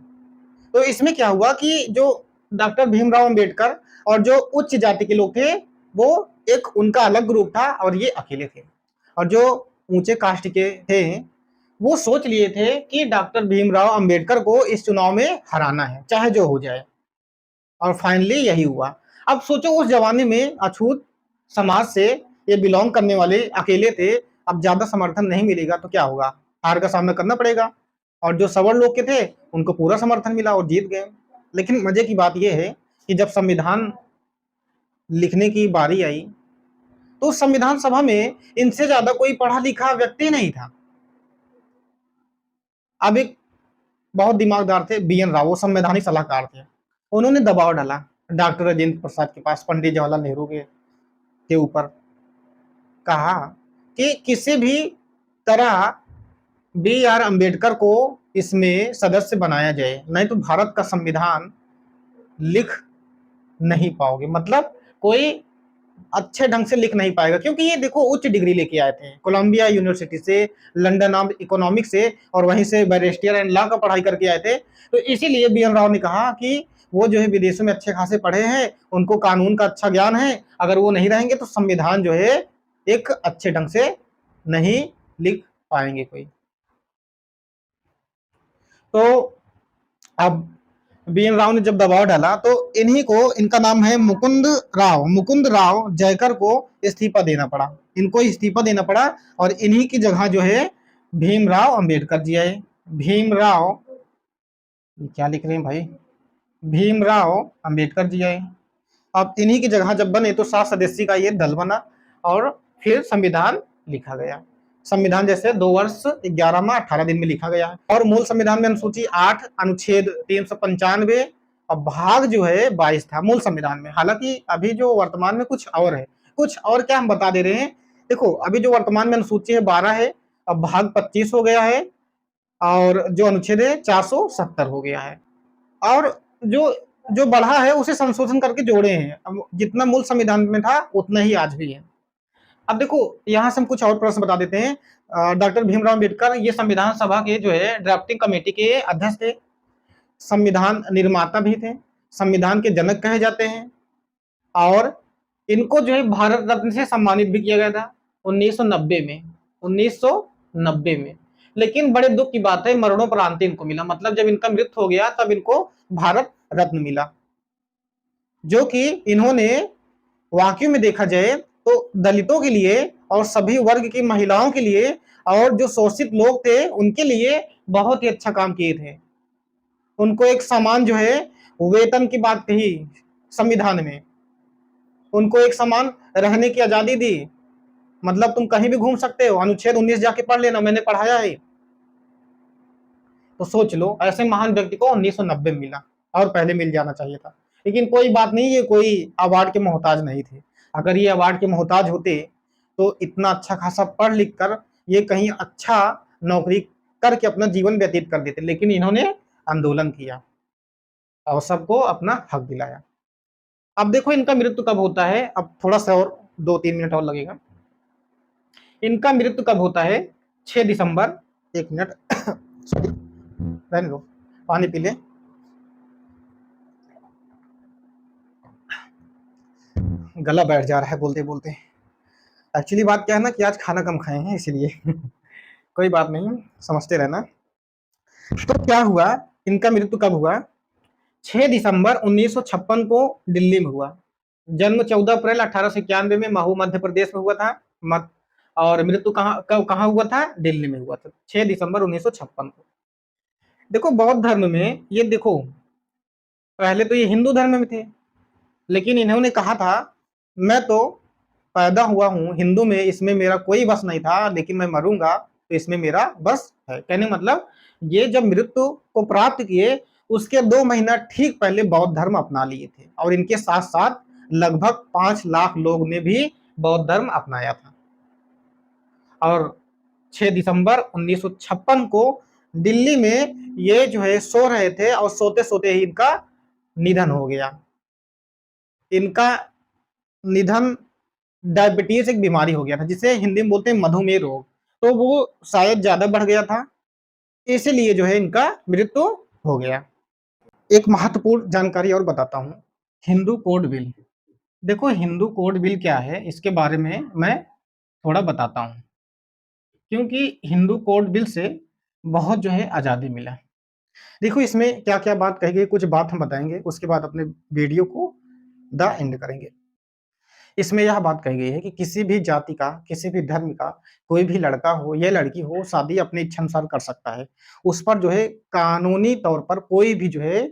तो इसमें क्या हुआ कि जो डॉक्टर भीमराव अंबेडकर और जो उच्च जाति के लोग थे, वो एक उनका अलग ग्रुप था और ये अकेले थे। और जो ऊंचे कास्ट के थे, वो सोच लिए थे कि डॉक्टर भीमराव अंबेडकर को इस चुनाव में हराना है, चाहे जो हो जाए। और फाइनली यही हुआ। अब सोचो उस जमाने में अछूत समाज से ये बिलोंग करने वाले अकेले थे, अब ज्यादा समर्थन नहीं मिलेगा तो क्या होगा, हार का सामना करना पड़ेगा। और जो सवर्ण लोग के थे उनको पूरा समर्थन मिला और जीत गए। लेकिन मजे की बात यह है कि जब संविधान लिखने की बारी आई तो संविधान सभा में इनसे ज्यादा कोई पढ़ा लिखा व्यक्ति नहीं था। अब एक बहुत दिमागदार थे बी एन राव, वो संवैधानिक सलाहकार थे। उन्होंने दबाव डाला डॉक्टर राजेंद्र प्रसाद के पास, पंडित जवाहरलाल नेहरू के ऊपर। कहा कि किसी भी तरह बी आर अम्बेडकर को इसमें सदस्य बनाया जाए, नहीं तो भारत का संविधान लिख नहीं पाओगे। मतलब कोई अच्छे ढंग से लिख नहीं पाएगा, क्योंकि ये देखो उच्च डिग्री लेके आए थे कोलंबिया यूनिवर्सिटी से, लंदन ऑफ इकोनॉमिक्स से, और वहीं से बैरिस्टर एंड लॉ का पढ़ाई करके आए थे। तो इसीलिए बी एन राव ने कहा कि वो जो है विदेशों में अच्छे खासे पढ़े हैं, उनको कानून का अच्छा ज्ञान है, अगर वो नहीं रहेंगे तो संविधान जो है एक अच्छे ढंग से नहीं लिख पाएंगे कोई। तो अब बी एन राव ने जब दबाव डाला तो इन्हीं को, इनका नाम है मुकुंद राव जयकर को इस्तीफा देना पड़ा। इनको इस्तीफा देना पड़ा और इन्हीं की जगह जो है भीमराव अंबेडकर जी आए। भीमराव, क्या लिख रहे हैं भाई, भीमराव अंबेडकर जी आए। अब इन्हीं की जगह जब बने तो 7 सदस्य का ये दल बना और फिर संविधान लिखा गया। संविधान जैसे 2 वर्ष 11 माह 18 दिन में लिखा गया है। और मूल संविधान में अनुसूची 8 अनुच्छेद 395 और भाग जो है 22 था मूल संविधान में। हालांकि अभी जो वर्तमान में कुछ और है, कुछ और क्या हम बता दे रहे हैं। देखो अभी जो वर्तमान में अनुसूची है 12 है, अब भाग 25 हो गया है, और जो अनुच्छेद है 470 हो गया है। और जो जो बढ़ा है उसे संशोधन करके जोड़े हैं। अब जितना मूल संविधान में था उतना ही आज भी है। अब देखो यहाँ से हम कुछ और प्रश्न बता देते हैं। डॉक्टर भीमराव अम्बेडकर ये संविधान सभा के जो है ड्राफ्टिंग कमेटी के अध्यक्ष थे, संविधान निर्माता भी थे, संविधान के जनक कहे जाते हैं। और इनको जो है भारत रत्न से सम्मानित भी किया गया था 1990 में, 1990 में। लेकिन बड़े दुख की बात है, मरणोपरांत इनको मिला, मतलब जब इनका मृत्यु हो गया तब इनको भारत रत्न मिला। जो कि इन्होंने वाकई में देखा जाए तो दलितों के लिए और सभी वर्ग की महिलाओं के लिए और जो शोषित लोग थे उनके लिए बहुत ही अच्छा काम किए थे। उनको एक समान जो है वेतन की बात कही संविधान में, उनको एक समान रहने की आजादी दी। मतलब तुम कहीं भी घूम सकते हो, अनुच्छेद 19 जाके पढ़ लेना, मैंने पढ़ाया है। तो सोच लो ऐसे महान व्यक्ति को 1990 में मिला, और पहले मिल जाना चाहिए था। लेकिन कोई बात नहीं, ये कोई अवार्ड के मोहताज नहीं थे। अगर ये अवार्ड के मोहताज होते तो इतना अच्छा खासा पढ़ लिख कर ये कहीं अच्छा नौकरी करके अपना जीवन व्यतीत कर देते। लेकिन इन्होंने आंदोलन किया और सबको अपना हक दिलाया। अब देखो इनका मृत्यु कब होता है, अब थोड़ा सा और 2-3 मिनट और लगेगा। इनका मृत्यु कब होता है, 6 दिसंबर, 1 मिनट सॉरी, रहने दो, पानी पी ले। गला बैठ जा रहा है बोलते बोलते। एक्चुअली बात क्या है ना कि आज खाना कम खाए हैं इसलिए कोई बात नहीं, समझते रहना। तो क्या हुआ, इनका मृत्यु कब हुआ, 6 दिसंबर 1956 को दिल्ली में हुआ। जन्म 14 अप्रैल 1891 में महू मध्य प्रदेश में हुआ था। मत और मृत्यु कहाँ हुआ था, दिल्ली में हुआ था 6 दिसंबर 1956 को। देखो बौद्ध धर्म में ये देखो, पहले तो ये हिंदू धर्म में थे, लेकिन इन्होंने कहा था मैं तो पैदा हुआ हूं हिंदू में, इसमें मेरा कोई बस नहीं था, लेकिन मैं मरूंगा तो इसमें मेरा बस है। कहने मतलब ये जब मृत्यु को प्राप्त किए उसके 2 महीना ठीक पहले बौद्ध धर्म अपना लिए थे, और इनके साथ साथ लगभग 5 लाख लोग ने भी बौद्ध धर्म अपनाया था। और 6 दिसंबर 1956 को दिल्ली में ये जो है सो रहे थे और सोते सोते ही इनका निधन हो गया। इनका निधन डायबिटीज एक बीमारी हो गया था, जिसे हिंदी में बोलते हैं मधुमेह रोग। तो वो शायद ज्यादा बढ़ गया था इसीलिए जो है इनका मृत्यु हो गया। एक महत्वपूर्ण जानकारी और बताता हूँ, हिंदू कोड बिल। देखो हिंदू कोड बिल क्या है, इसके बारे में मैं थोड़ा बताता हूँ, क्योंकि हिंदू कोड बिल से बहुत जो है आज़ादी मिला। देखो इसमें क्या-क्या बात कही गई, कुछ बात हम बताएँगे, उसके बाद अपने वीडियो को द एंड करेंगे। इसमें यह बात कही गई है कि किसी भी जाति का, किसी भी धर्म का कोई भी लड़का हो या लड़की हो, शादी अपनी इच्छानुसार कर सकता है। उस पर जो है कानूनी तौर पर कोई भी जो है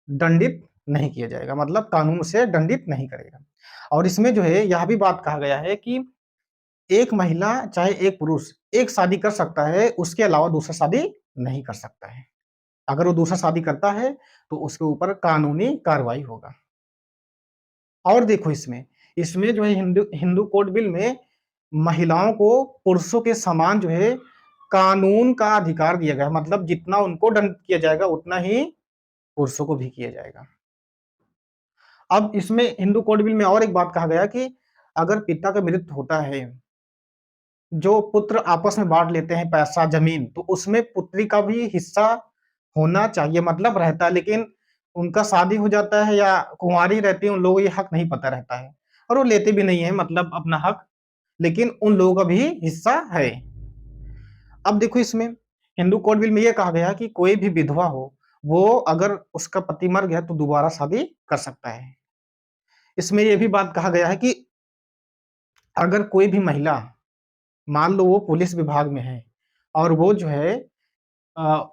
दंडित नहीं किया जाएगा, मतलब कानून उसे दंडित नहीं करेगा। और इसमें जो है यह भी बात कहा गया है कि एक महिला चाहे एक पुरुष एक शादी कर सकता है, उसके अलावा दूसरा शादी नहीं कर सकता है। अगर वो दूसरा शादी करता है, तो उसके ऊपर कानूनी कार्रवाई होगा। और देखो इसमें जो है हिंदू हिंदू कोड बिल में महिलाओं को पुरुषों के समान जो है कानून का अधिकार दिया गया है, मतलब जितना उनको दंड किया जाएगा उतना ही पुरुषों को भी किया जाएगा। अब इसमें हिंदू कोड बिल में और एक बात कहा गया कि अगर पिता का मृत्यु होता है, जो पुत्र आपस में बाँट लेते हैं पैसा, ज़मीन, तो उसमें पुत्री का भी हिस्सा होना चाहिए, मतलब रहता है, लेकिन उनका शादी हो जाता है या कुँवारी रहती है, उन लोगों को ये हक नहीं पता रहता है और वो लेते भी नहीं है मतलब अपना हक, लेकिन उन लोगों का भी हिस्सा है। अब देखो इसमें हिंदू कोड बिल में ये कहा गया कि कोई भी विधवा हो, वो अगर उसका पति मर गया तो दोबारा शादी कर सकता है। इसमें ये भी बात कहा गया है कि अगर कोई भी महिला, मान लो वो पुलिस विभाग में है और वो जो है अ,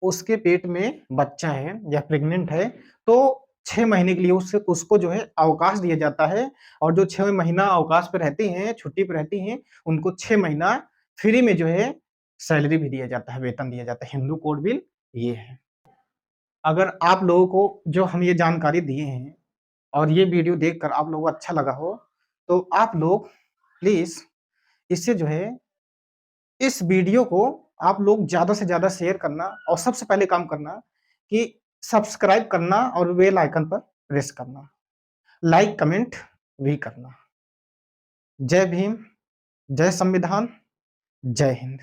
उसके पेट में बच्चा है या प्रेग्नेंट है, तो 6 महीने के लिए उसको जो है अवकाश दिया जाता है और जो 6 महीना अवकाश पे रहती हैं, छुट्टी पे रहती हैं, उनको 6 महीना फ्री में जो है सैलरी भी दिया जाता है, वेतन दिया जाता है। हिंदू कोड बिल ये है। अगर आप लोगों को जो हम ये जानकारी दिए हैं और ये वीडियो देखकर आप लोगों को अच्छा लगा हो, तो आप लोग प्लीज़ इससे जो है इस वीडियो को आप लोग ज़्यादा से ज़्यादा शेयर करना और सबसे पहले काम करना कि सब्सक्राइब करना और बेल आइकन पर प्रेस करना। लाइक, कमेंट भी करना। जय भीम, जय संविधान, जय हिंद।